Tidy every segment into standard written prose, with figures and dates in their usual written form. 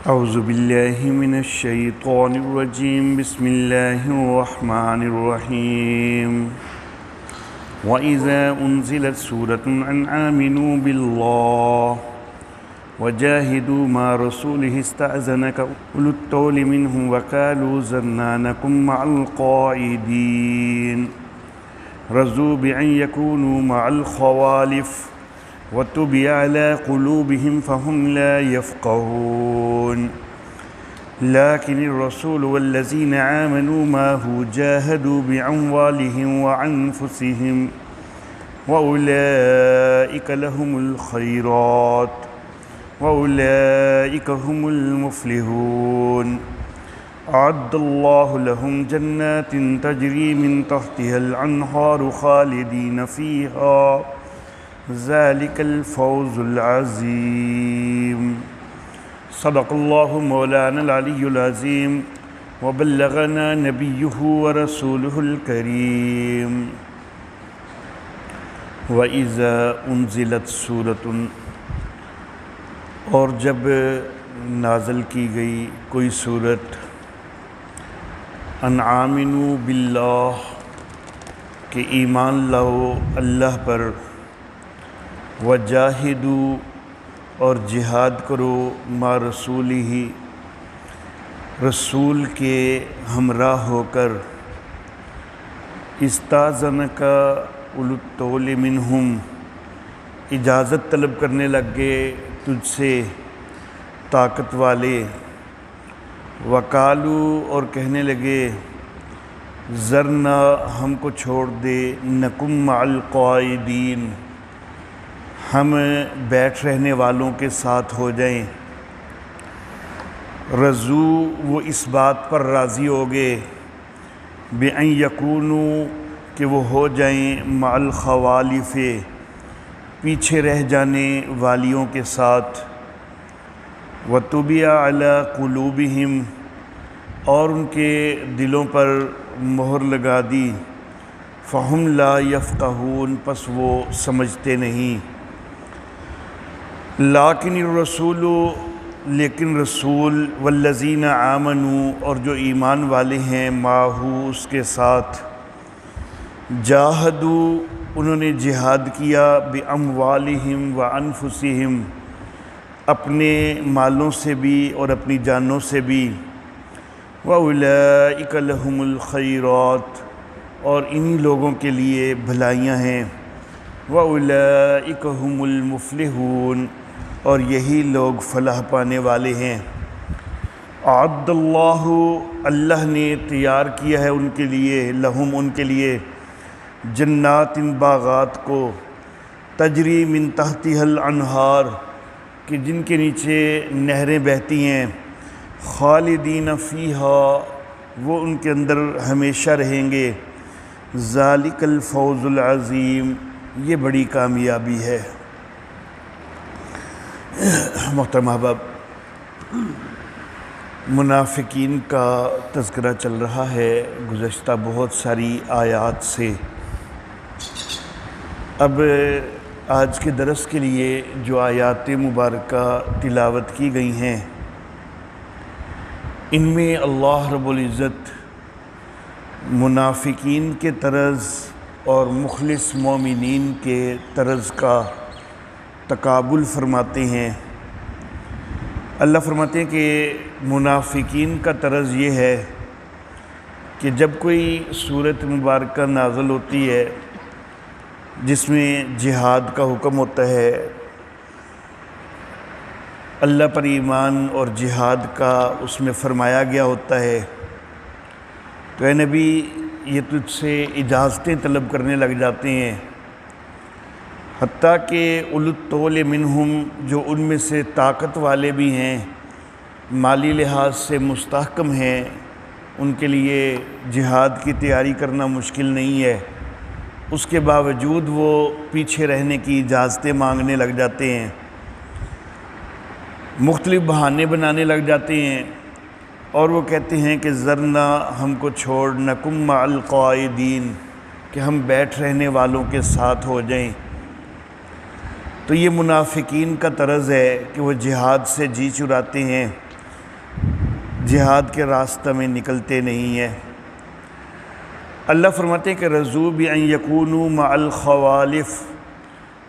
اعوذ باللہ من الشیطان الرجیم بسم اللہ الرحمن الرحیم وَإِذَا أُنزِلَتْ سُورَةٌ أَنْ آمِنُوا بِاللَّهِ وَجَاهِدُوا مَعَ رَسُولِهِ اسْتَأْذَنَكَ أُولُو الطَّوْلِ مِنْهُمْ وَقَالُوا ذَرْنَا نَكُن مَعَ الْقَاعِدِينَ رَضُوا بِأَنْ يَكُونُوا مَعَ الْخَوَالِفِ وَطُبِعَ عَلَىٰ قُلُوبِهِمْ فَهُمْ لَا يَفْقَهُونَ لَكِنِ الرَّسُولُ وَالَّذِينَ آمَنُوا مَعَهُ جَاهَدُوا بِأَمْوَالِهِمْ وَأَنفُسِهِمْ وَأُولَٰئِكَ لَهُمُ الْخَيْرَاتُ وَأُولَٰئِكَ هُمُ الْمُفْلِحُونَ أَعَدَّ اللَّهُ لَهُمْ جَنَّاتٍ تَجْرِي مِن تَحْتِهَا الْأَنْهَارُ خَالِدِينَ فِيهَا ذلك الفوز العظيم صدق الله مولانا العلي العظيم وبلغنا نبيه ورسوله الكريم وإذا أنزلت سورة اور جب نازل کی گئی کوئی سورت ان آمنوا باللہ کہ ایمان لاؤ اللہ پر وَجَاهِدُوا اور جہاد کرو مع رسولہ رسول کے ہمراہ ہو کر استاذنک اولو الطول منہم اجازت طلب کرنے لگ گئے تجھ سے طاقت والے وقالو اور کہنے لگے ذرنا ہم کو چھوڑ دے نکم مع القاعدین ہم بیٹھ رہنے والوں کے ساتھ ہو جائیں رضو وہ اس بات پر راضی ہو گئے بِأَن یکونوا کہ وہ ہو جائیں مع الخوالف پیچھے رہ جانے والیوں کے ساتھ وَطُبِعَ عَلَىٰ قُلُوبِهِمْ اور ان کے دلوں پر مہر لگا دی فَهُمْ لَا يَفْقَهُونَ پس وہ سمجھتے نہیں لیکن الرسول لیکن رسول والذین آمنوا اور جو ایمان والے ہیں معہ اس کے ساتھ جاہدوا انہوں نے جہاد کیا باموالہم وانفسہم اپنے مالوں سے بھی اور اپنی جانوں سے بھی وَأُولَئِكَ لَهُمُ الْخَيْرَاتُ اور انہی لوگوں کے لیے بھلائیاں ہیں وَأُولَئِكَ هُمُ الْمُفْلِحُونَ اور یہی لوگ فلاح پانے والے ہیں اعد اللہ اللہ نے تیار کیا ہے ان کے لیے لہم ان کے لیے جنات باغات کو تجری من تحتها الانہار کہ جن کے نیچے نہریں بہتی ہیں خالدین فیہا وہ ان کے اندر ہمیشہ رہیں گے ذالک الفوز العظیم یہ بڑی کامیابی ہے۔ محترم احباب، منافقین کا تذکرہ چل رہا ہے گزشتہ بہت ساری آیات سے۔ اب آج کے درس کے لیے جو آیات مبارکہ تلاوت کی گئی ہیں ان میں اللہ رب العزت منافقین کے طرز اور مخلص مومنین کے طرز کا تقابل فرماتے ہیں۔ اللہ فرماتے ہیں کہ منافقین کا طرز یہ ہے کہ جب کوئی صورت مبارکہ نازل ہوتی ہے جس میں جہاد کا حکم ہوتا ہے، اللہ پر ایمان اور جہاد کا اس میں فرمایا گیا ہوتا ہے، تو اے نبی یہ تجھ سے اجازتیں طلب کرنے لگ جاتے ہیں، حتیٰ کہ اولو الطول منہم جو ان میں سے طاقت والے بھی ہیں، مالی لحاظ سے مستحکم ہیں، ان کے لیے جہاد کی تیاری کرنا مشکل نہیں ہے، اس کے باوجود وہ پیچھے رہنے کی اجازتیں مانگنے لگ جاتے ہیں، مختلف بہانے بنانے لگ جاتے ہیں، اور وہ کہتے ہیں کہ ذرنا ہم کو چھوڑ نکم مع القاعدین کہ ہم بیٹھ رہنے والوں کے ساتھ ہو جائیں۔ تو یہ منافقین کا طرز ہے کہ وہ جہاد سے جی چراتے ہیں، جہاد کے راستہ میں نکلتے نہیں ہیں۔ اللہ فرماتے ہیں کہ رضوا بأن یکونوا مع الخوالف،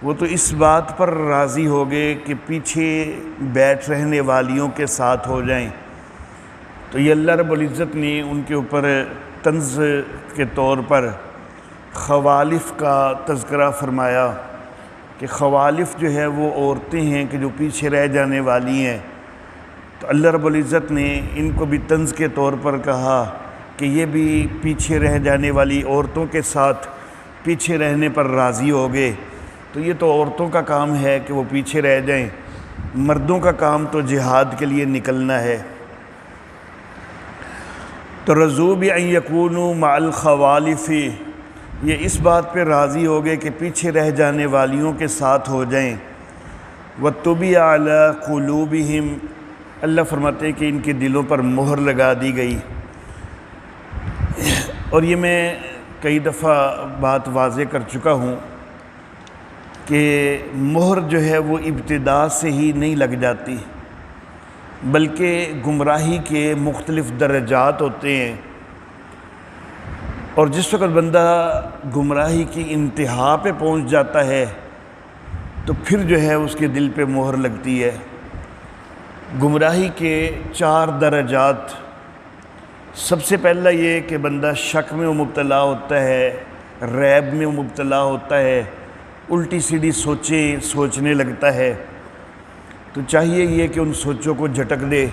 وہ تو اس بات پر راضی ہو گئے کہ پیچھے بیٹھ رہنے والیوں کے ساتھ ہو جائیں۔ تو یہ اللہ رب العزت نے ان کے اوپر طنز کے طور پر خوالف کا تذکرہ فرمایا کہ خوالف جو ہے وہ عورتیں ہیں کہ جو پیچھے رہ جانے والی ہیں۔ تو اللہ رب العزت نے ان کو بھی طنز کے طور پر کہا کہ یہ بھی پیچھے رہ جانے والی عورتوں کے ساتھ پیچھے رہنے پر راضی ہو گئے۔ تو یہ تو عورتوں کا کام ہے کہ وہ پیچھے رہ جائیں، مردوں کا کام تو جہاد کے لیے نکلنا ہے۔ تو رضوا بأن یکونوا مع الخوالف، یہ اس بات پہ راضی ہو گئے کہ پیچھے رہ جانے والیوں کے ساتھ ہو جائیں۔ وطبع علی قلوبہم، اللہ فرماتے ہیں کہ ان کے دلوں پر مہر لگا دی گئی۔ اور یہ میں کئی دفعہ بات واضح کر چکا ہوں کہ مہر جو ہے وہ ابتدا سے ہی نہیں لگ جاتی، بلکہ گمراہی کے مختلف درجات ہوتے ہیں، اور جس وقت بندہ گمراہی کی انتہا پہ پہنچ جاتا ہے تو پھر جو ہے اس کے دل پہ مہر لگتی ہے۔ گمراہی کے 4 درجات، سب سے پہلا یہ کہ بندہ شک میں مبتلا ہوتا ہے، ریب میں مبتلا ہوتا ہے، الٹی سیدھی سوچیں سوچنے لگتا ہے۔ تو چاہیے یہ کہ ان سوچوں کو جھٹک دے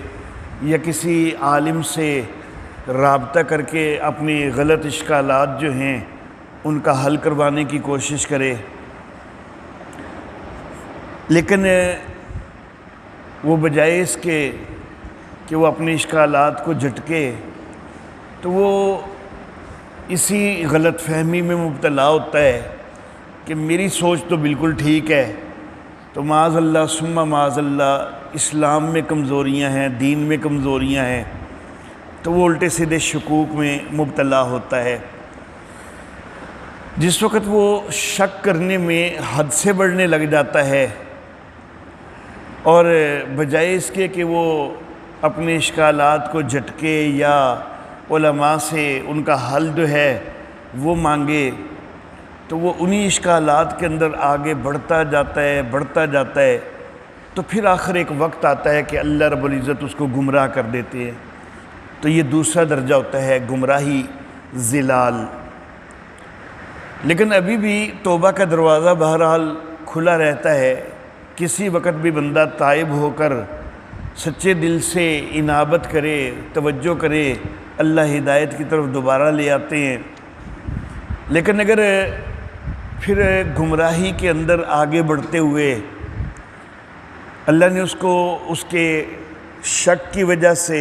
یا کسی عالم سے رابطہ کر کے اپنی غلط اشکالات جو ہیں ان کا حل کروانے کی کوشش کرے۔ لیکن وہ بجائے اس کے کہ وہ اپنے اشکالات کو جھٹکے تو وہ اسی غلط فہمی میں مبتلا ہوتا ہے کہ میری سوچ تو بالکل ٹھیک ہے، تو معاذ اللہ ثم معاذ اللہ اسلام میں کمزوریاں ہیں، دین میں کمزوریاں ہیں، تو وہ الٹے سیدھے شکوک میں مبتلا ہوتا ہے۔ جس وقت وہ شک کرنے میں حد سے بڑھنے لگ جاتا ہے اور بجائے اس کے کہ وہ اپنے اشکالات کو جھٹکے یا علماء سے ان کا حل جو ہے وہ مانگے، تو وہ انہی اشکالات کے اندر آگے بڑھتا جاتا ہے، تو پھر آخر ایک وقت آتا ہے کہ اللہ رب العزت اس کو گمراہ کر دیتے ہیں۔ تو یہ دوسرا درجہ ہوتا ہے گمراہی ضلال۔ لیکن ابھی بھی توبہ کا دروازہ بہرحال کھلا رہتا ہے، کسی وقت بھی بندہ تائب ہو کر سچے دل سے انابت کرے، توجہ کرے، اللہ ہدایت کی طرف دوبارہ لے آتے ہیں۔ لیکن اگر پھر گمراہی کے اندر آگے بڑھتے ہوئے اللہ نے اس کو اس کے شک کی وجہ سے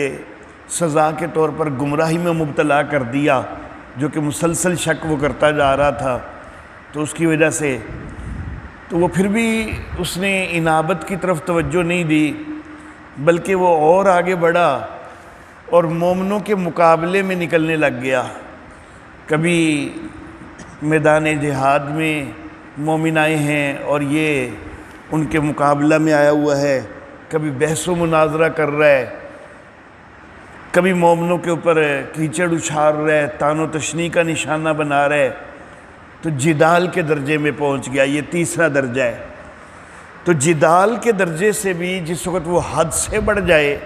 سزا کے طور پر گمراہی میں مبتلا کر دیا، جو کہ مسلسل شک وہ کرتا جا رہا تھا، تو اس کی وجہ سے تو وہ پھر بھی اس نے انابت کی طرف توجہ نہیں دی، بلکہ وہ اور آگے بڑھا اور مومنوں کے مقابلے میں نکلنے لگ گیا۔ کبھی میدان جہاد میں مومن آئے ہیں اور یہ ان کے مقابلہ میں آیا ہوا ہے، کبھی بحث و مناظرہ کر رہا ہے، کبھی مومنوں کے اوپر کیچڑ اچھال رہا ہے، طعن و تشنیع کا نشانہ بنا رہا ہے، تو جدال کے درجے میں پہنچ گیا۔ یہ تیسرا درجہ ہے۔ تو جدال کے درجے سے بھی جس وقت وہ حد سے بڑھ جائے،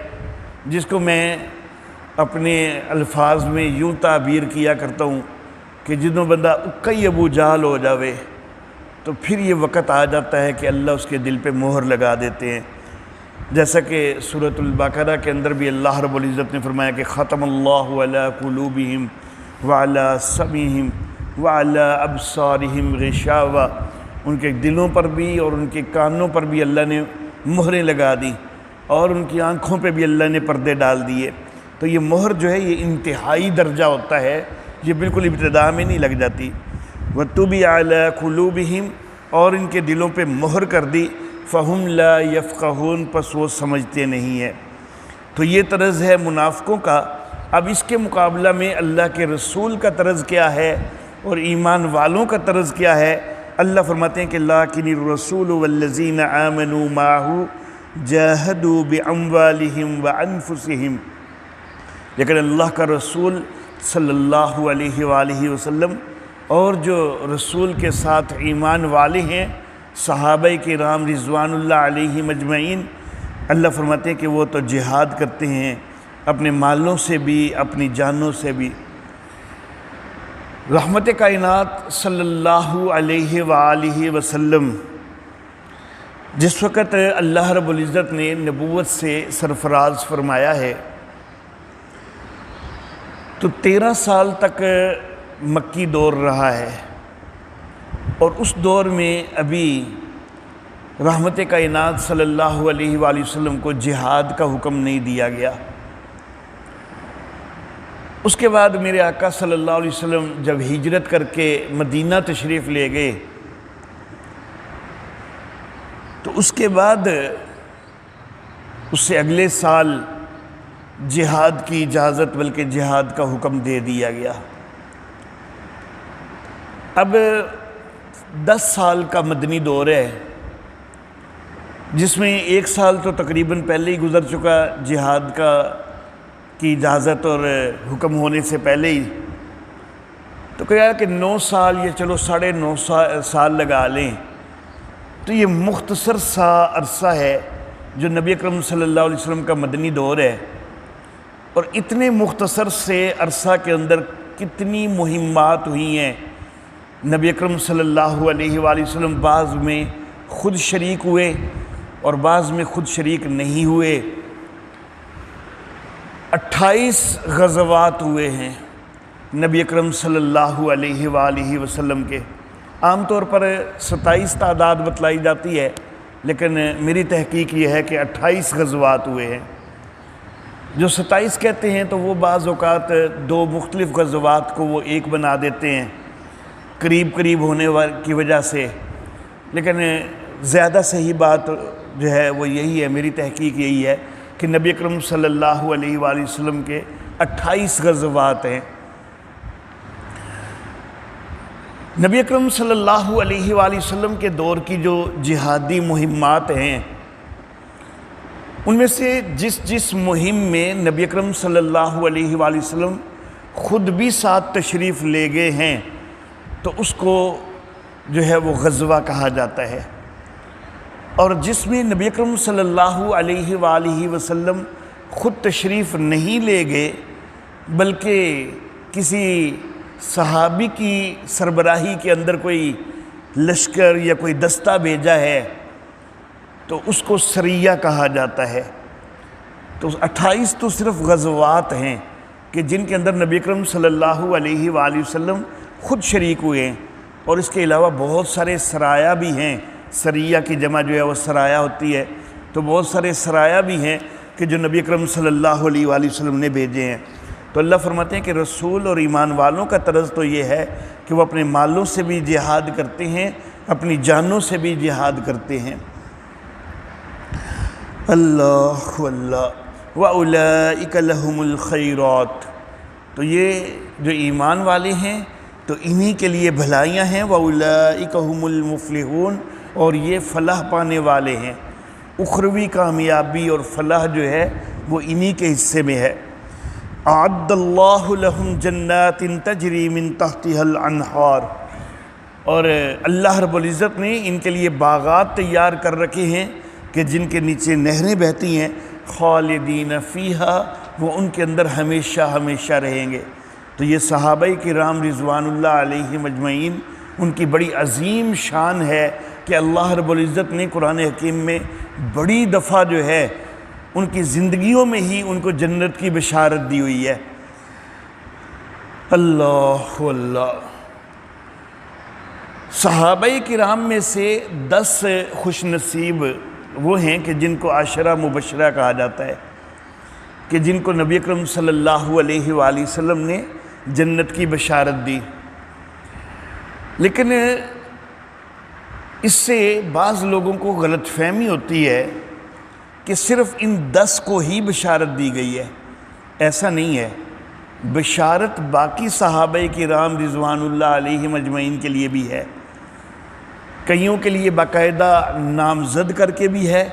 جس کو میں اپنے الفاظ میں یوں تعبیر کیا کرتا ہوں کہ جدوں بندہ اکئی ابو جہل ہو جاوے، تو پھر یہ وقت آ جاتا ہے کہ اللہ اس کے دل پہ مہر لگا دیتے ہیں۔ جیسا کہ سورۃ البقرہ کے اندر بھی اللہ رب العزت نے فرمایا کہ ختم اللہ علی قلوبہم وعلی سمعہم وعلی ابصارہم غشاوہ، ان کے دلوں پر بھی اور ان کے کانوں پر بھی اللہ نے مہریں لگا دی، اور ان کی آنکھوں پہ بھی اللہ نے پردے ڈال دیے۔ تو یہ مہر جو ہے یہ انتہائی درجہ ہوتا ہے، یہ بالکل ابتدا میں نہیں لگ جاتی۔ وَطُبِعَ عَلَىٰ قُلُوبِهِمْ، اور ان کے دلوں پہ مہر کر دی، فَهُمْ لَا يَفْقَهُونَ، پس وہ سمجھتے نہیں ہیں۔ تو یہ طرز ہے منافقوں کا۔ اب اس کے مقابلہ میں اللہ کے رسول کا طرز کیا ہے اور ایمان والوں کا طرز کیا ہے؟ اللہ فرماتے ہیں کہ لَٰكِنِ الرَّسُولُ وَالَّذِينَ آمَنُوا مَعَهُ جَاهَدُوا بِأَمْوَالِهِمْ وَأَنفُسِهِمْ، لیکن اللہ کا رسول صلی اللہ علیہ وآلہ وسلم اور جو رسول کے ساتھ ایمان والے ہیں صحابہ کرام رضوان اللہ علیہ مجمعین، اللہ فرماتے ہیں کہ وہ تو جہاد کرتے ہیں اپنے مالوں سے بھی اپنی جانوں سے بھی۔ رحمت کائنات صلی اللہ علیہ وآلہ وسلم جس وقت اللہ رب العزت نے نبوت سے سرفراز فرمایا ہے تو 13 سال تک مکی دور رہا ہے، اور اس دور میں ابھی رحمت کائنات صلی اللہ علیہ وآلہ وسلم کو جہاد کا حکم نہیں دیا گیا۔ اس کے بعد میرے آقا صلی اللہ علیہ وسلم جب ہجرت کر کے مدینہ تشریف لے گئے تو اس کے بعد اس سے اگلے سال جہاد کی اجازت بلکہ جہاد کا حکم دے دیا گیا۔ اب 10 سال کا مدنی دور ہے، جس میں 1 سال تو تقریباً پہلے ہی گزر چکا جہاد کی اجازت اور حکم ہونے سے پہلے ہی، تو کہا کہ 9 سال یا چلو 9.5 سال لگا لیں، تو یہ مختصر سا عرصہ ہے جو نبی اکرم صلی اللہ علیہ وسلم کا مدنی دور ہے، اور اتنے مختصر سے عرصہ کے اندر کتنی مہمات ہوئی ہیں۔ نبی اکرم صلی اللہ علیہ وآلہ وسلم بعض میں خود شریک ہوئے اور بعض میں خود شریک نہیں ہوئے۔ 28 غزوات ہوئے ہیں نبی اکرم صلی اللہ علیہ وآلہ وسلم کے۔ عام طور پر 27 تعداد بتلائی جاتی ہے، لیکن میری تحقیق یہ ہے کہ 28 غزوات ہوئے ہیں۔ جو 27 کہتے ہیں تو وہ بعض اوقات 2 مختلف غزوات کو وہ ایک بنا دیتے ہیں قریب ہونے کی وجہ سے، لیکن زیادہ صحیح بات جو ہے وہ یہی ہے، میری تحقیق یہی ہے کہ نبی اکرم صلی اللہ علیہ وآلہ وسلم کے 28 غزوات ہیں۔ نبی اکرم صلی اللہ علیہ وآلہ وسلم کے دور کی جو جہادی مہمات ہیں ان میں سے جس مہم میں نبی اکرم صلی اللہ علیہ وآلہ وسلم خود بھی ساتھ تشریف لے گئے ہیں تو اس کو جو ہے وہ غزوہ کہا جاتا ہے، اور جس میں نبی اکرم صلی اللہ علیہ وآلہ وسلم خود تشریف نہیں لے گئے بلکہ کسی صحابی کی سربراہی کے اندر کوئی لشکر یا کوئی دستہ بھیجا ہے تو اس کو سریہ کہا جاتا ہے۔ تو 28 تو صرف غزوات ہیں کہ جن کے اندر نبی اکرم صلی اللہ علیہ وآلہ وسلم خود شریک ہوئے ہیں، اور اس کے علاوہ بہت سارے سرایا بھی ہیں۔ سریہ کی جمع جو ہے وہ سرایا ہوتی ہے، تو بہت سارے سرایا بھی ہیں کہ جو نبی اکرم صلی اللہ علیہ وآلہ وسلم نے بھیجے ہیں۔ تو اللہ فرماتے ہیں کہ رسول اور ایمان والوں کا طرز تو یہ ہے کہ وہ اپنے مالوں سے بھی جہاد کرتے ہیں، اپنی جانوں سے بھی جہاد کرتے ہیں۔ اللہ اللہ وَأُولَئِكَ لَهُمُ الْخَيْرَاتُ، تو یہ جو ایمان والے ہیں تو انہی کے لیے بھلائیاں ہیں۔ وَأُولَئِكَ هُمُ الْمُفْلِحُونَ، اور یہ فلاح پانے والے ہیں، اخروی کامیابی اور فلاح جو ہے وہ انہی کے حصے میں ہے۔ اعد اللہ لہم جنات تجری من تحتها الانہار، اور اللہ رب العزت نے ان کے لیے باغات تیار کر رکھے ہیں کہ جن کے نیچے نہریں بہتی ہیں، خالدین فیہا، وہ ان کے اندر ہمیشہ ہمیشہ رہیں گے۔ تو یہ صحابہ کرام رضوان اللہ علیہ مجمعین ان کی بڑی عظیم شان ہے کہ اللہ رب العزت نے قرآن حکیم میں بڑی دفعہ جو ہے ان کی زندگیوں میں ہی ان کو جنت کی بشارت دی ہوئی ہے۔ اللہ اللہ، صحابہ کرام میں سے 10 خوش نصیب وہ ہیں کہ جن کو عشرہ مبشرہ کہا جاتا ہے، کہ جن کو نبی اکرم صلی اللہ علیہ وآلہ وسلم نے جنت کی بشارت دی۔ لیکن اس سے بعض لوگوں کو غلط فہمی ہوتی ہے کہ صرف ان 10 کو ہی بشارت دی گئی ہے۔ ایسا نہیں ہے، بشارت باقی صحابہ کرام رضوان اللہ علیہ مجمعین کے لیے بھی ہے، کئیوں کے لیے باقاعدہ نامزد کر کے بھی ہے،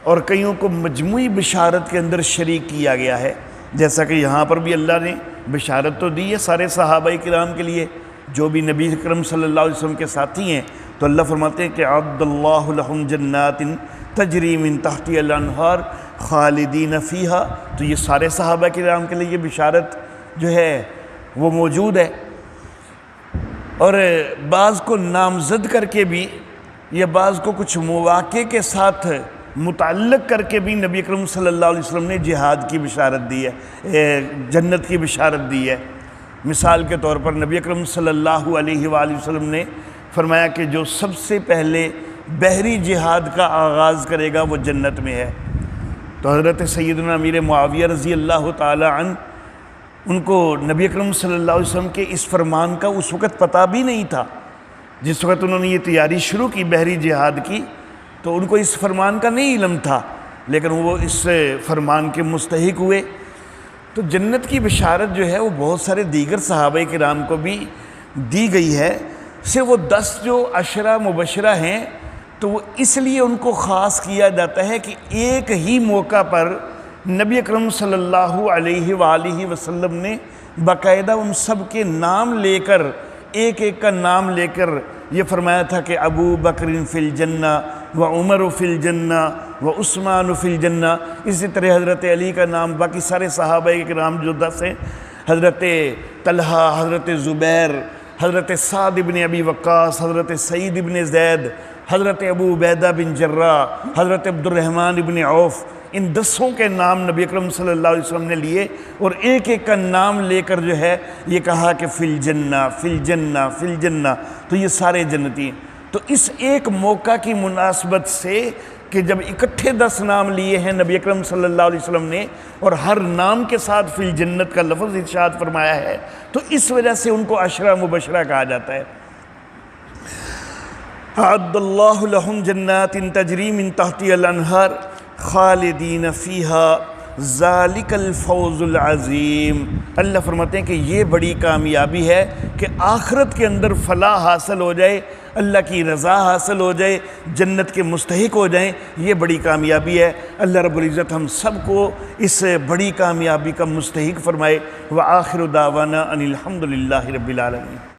اور کئیوں کو مجموعی بشارت کے اندر شریک کیا گیا ہے۔ جیسا کہ یہاں پر بھی اللہ نے بشارت تو دی ہے سارے صحابہ کرام کے لیے جو بھی نبی اکرم صلی اللہ علیہ وسلم کے ساتھی ہیں، تو اللہ فرماتے ہیں کہ اعد اللہ لہم جنات تجری من تحتہا الانہار خالدین فیہا، تو یہ سارے صحابہ کرام کے لیے یہ بشارت جو ہے وہ موجود ہے۔ اور بعض کو نامزد کر کے بھی یا بعض کو کچھ مواقع کے ساتھ متعلق کر کے بھی نبی اکرم صلی اللہ علیہ وسلم نے جہاد کی بشارت دی ہے، جنت کی بشارت دی ہے۔ مثال کے طور پر نبی اکرم صلی اللہ علیہ وآلہ وسلم نے فرمایا کہ جو سب سے پہلے بحری جہاد کا آغاز کرے گا وہ جنت میں ہے۔ تو حضرت سیدنا امیر معاویہ رضی اللہ تعالی عنہ، ان کو نبی اکرم صلی اللہ علیہ وسلم کے اس فرمان کا اس وقت پتہ بھی نہیں تھا۔ جس وقت انہوں نے یہ تیاری شروع کی بحری جہاد کی تو ان کو اس فرمان کا نہیں علم تھا، لیکن وہ اس فرمان کے مستحق ہوئے۔ تو جنت کی بشارت جو ہے وہ بہت سارے دیگر صحابہ کرام کو بھی دی گئی ہے، صرف وہ 10 جو عشرہ مبشرہ ہیں تو وہ اس لیے ان کو خاص کیا جاتا ہے کہ ایک ہی موقع پر نبی اکرم صلی اللہ علیہ وآلہ وسلم نے باقاعدہ ان سب کے نام لے کر، ایک ایک کا نام لے کر یہ فرمایا تھا کہ ابو بکر فی الجنہ و عمر فی الجنہ و عثمان فی الجنہ۔ اسی طرح حضرت علی کا نام، باقی سارے صحابہ کے نام جو 10 ہیں، حضرت طلحہ، حضرت زبیر، حضرت سعد بن ابی وقاص، حضرت سعید بن زید، حضرت ابو عبیدہ بن جراح، حضرت عبد الرحمن بن عوف، ان 10 کے نام نبی اکرم صلی اللہ علیہ وسلم نے لیے اور ایک ایک کا نام لے کر جو ہے یہ کہا کہ فی الجنہ فی الجنہ فی الجنہ، تو یہ سارے جنتی ہیں۔ تو اس ایک موقع کی مناسبت سے کہ جب اکٹھے 10 نام لیے ہیں نبی اکرم صلی اللہ علیہ وسلم نے اور ہر نام کے ساتھ فی الجنت کا لفظ ارشاد فرمایا ہے، تو اس وجہ سے ان کو عشرہ مبشرہ کہا جاتا ہے۔ اعد اللہ لہم جنات تجری من تحتہا الانہار خالدین فیہا ذالک الفوز العظیم۔ اللہ فرماتے ہیں کہ یہ بڑی کامیابی ہے کہ آخرت کے اندر فلاح حاصل ہو جائے، اللہ کی رضا حاصل ہو جائے، جنت کے مستحق ہو جائیں، یہ بڑی کامیابی ہے۔ اللہ رب العزت ہم سب کو اس بڑی کامیابی کا مستحق فرمائے۔ وآخر دعوانا ان الحمد للہ رب العالمین۔